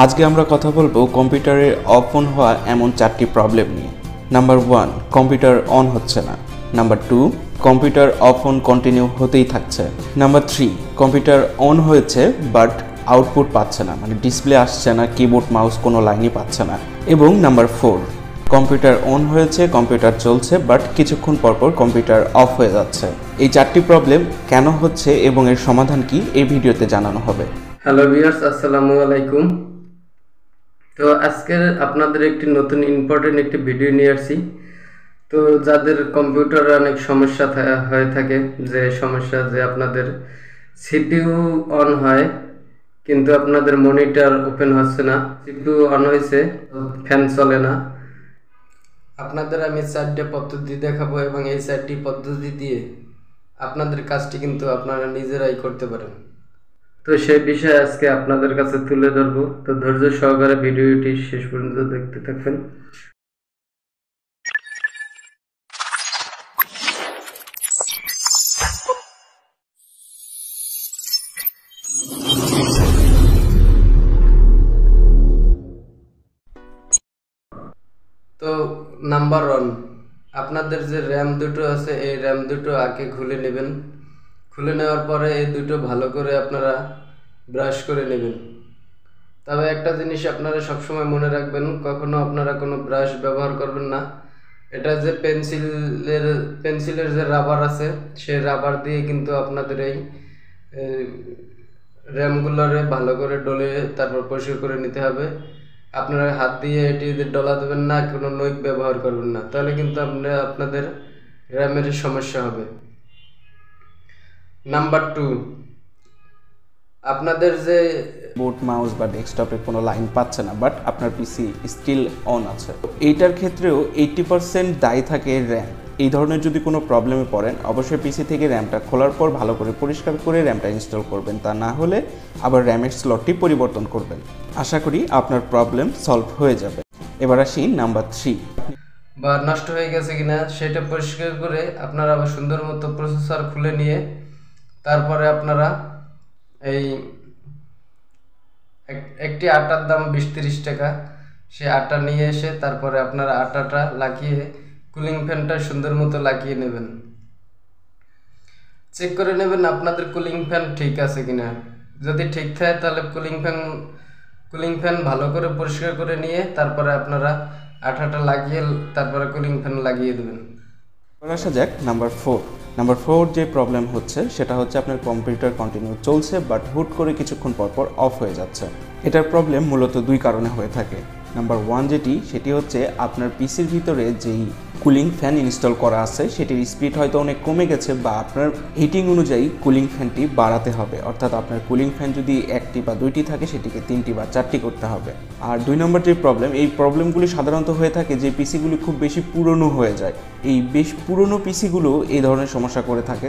আজকে আমরা কথা বলবো কম্পিউটারের অফ অন হওয়া এমন 4টি প্রবলেম নিয়ে। নাম্বার 1, কম্পিউটার অন হচ্ছে না। Number 2, computer of on continue হতেই থাকছে। নাম্বার 3, কম্পিউটার অন হয়েছে বাট আউটপুট পাচ্ছে না, মানে ডিসপ্লে আসছে না, কিবোর্ড মাউস কোনো লাইনই পাচ্ছে না। এবং নাম্বার 4, কম্পিউটার অন হয়েছে, কম্পিউটার চলছে বাট কিছুক্ষণ পরপর কম্পিউটার অফ হয়ে যাচ্ছে। এই 4টি প্রবলেম কেন হচ্ছে এবং এর সমাধান কি এই ভিডিওতে জানানো হবে। হ্যালো ভিউয়ার্স, আসসালামু আলাইকুম। তো আজকে আপনাদের একটি নতুন ইম্পর্টেন্ট একটি ভিডিও নিয়ে আসছি। তো যাদের কম্পিউটারে অনেক সমস্যা হয়ে থাকে, যে সমস্যা যে আপনাদের সিপিইউ অন হয় কিন্তু আপনাদের মনিটর ওপেন হচ্ছে না, সিপিইউ অন হয়েছে ফ্যান চলে না। আপনাদের আমি 4টি পদ্ধতি দেখাবো এবং এই 4টি পদ্ধতি দিয়ে আপনাদের কাজটি কিন্তু আপনারা নিজেরাই করতে পারেন। তো সেই বিষয়ে আজকে আপনাদের কাছে তুলে ধরবো। তো ধৈর্য সহকারে ভিডিওটি শেষ পর্যন্ত দেখতে থাকবেন। তো নাম্বার 1, আপনাদের যে র্যাম দুটো আছে এই র্যাম দুটো আগে খুলে নেবেন। খুলে নেওয়ার পরে এই দুটো ভালো করে আপনারা ব্রাশ করে নেবেন। তবে একটা জিনিস আপনারা সবসময় মনে রাখবেন, কখনো আপনারা কোনো ব্রাশ ব্যবহার করবেন না। এটা যে পেন্সিলের যে রাবার আছে সেই রাবার দিয়ে কিন্তু আপনাদের এই র্যামগুলোরে ভালো করে ডলে তারপর পরিষ্কার করে নিতে হবে। আপনারা হাত দিয়ে এটি ডলা দেবেন না, কোনো নইক ব্যবহার করবেন না, তাহলে কিন্তু আপনাদের র্যামের সমস্যা হবে। নাম্বার 2, আপনাদের যে বোর্ড মাউস বা ডেস্কটপে কোনো লাইন পাচ্ছে না বাট আপনার পিসি স্টিল অন আছে, এইটার ক্ষেত্রেও 80% দায়ী থাকে র্যাম। এই ধরনের যদি কোনো প্রবলেমে পড়েন অবশ্যই পিসি থেকে র্যামটা খোলার পর ভালো করে পরিষ্কার করে র্যামটা ইনস্টল করবেন, তা না হলে আবার র্যামের স্লটটি পরিবর্তন করবেন। আশা করি আপনার প্রবলেম সলভ হয়ে যাবে। এবার আসি নাম্বার 3, বা নষ্ট হয়ে গেছে কিনা সেটা পরিষ্কার করে আপনারা আবার সুন্দর মতো প্রসেসর খুলে নিয়ে তারপরে আপনারা এই একটি আটার দাম 20-30 টাকা, সে আটা নিয়ে এসে তারপরে আপনারা আটাটা লাগিয়ে কুলিং ফ্যানটা সুন্দর মতো লাগিয়ে নেবেন। চেক করে নেবেন আপনাদের কুলিং ফ্যান ঠিক আছে কিনা। যদি ঠিক থাকে তাহলে কুলিং ফ্যান ভালো করে পরিষ্কার করে নিয়ে তারপরে আপনারা আঠাটা লাগিয়ে তারপরে কুলিং ফ্যান লাগিয়ে দেবেন। আসা যাক নাম্বার 4 যে প্রবলেম হচ্ছে সেটা হচ্ছে আপনার কম্পিউটার কন্টিনিউ চলছে বাট হুট করে কিছুক্ষণ পর অফ হয়ে যাচ্ছে। এটার প্রবলেম মূলত 2 কারণে হয়ে থাকে। নাম্বার 1 সেটি হচ্ছে আপনার পিসির ভিতরে যেই কুলিং ফ্যান ইনস্টল করা আছে সেটির স্পিড হয়তো অনেক কমে গেছে বা আপনার হিটিং অনুযায়ী কুলিং ফ্যানটি বাড়াতে হবে, অর্থাৎ আপনার কুলিং ফ্যান যদি 1টি বা 2টি থাকে সেটিকে 3টি বা 4টি করতে হবে। আর 2 নম্বর যে প্রবলেম, এই প্রবলেমগুলি সাধারণত হয়ে থাকে যে পিসিগুলি খুব বেশি পুরনো হয়ে যায়। এই বেশ পুরনো পিসিগুলো এই ধরনের সমস্যা করে থাকে।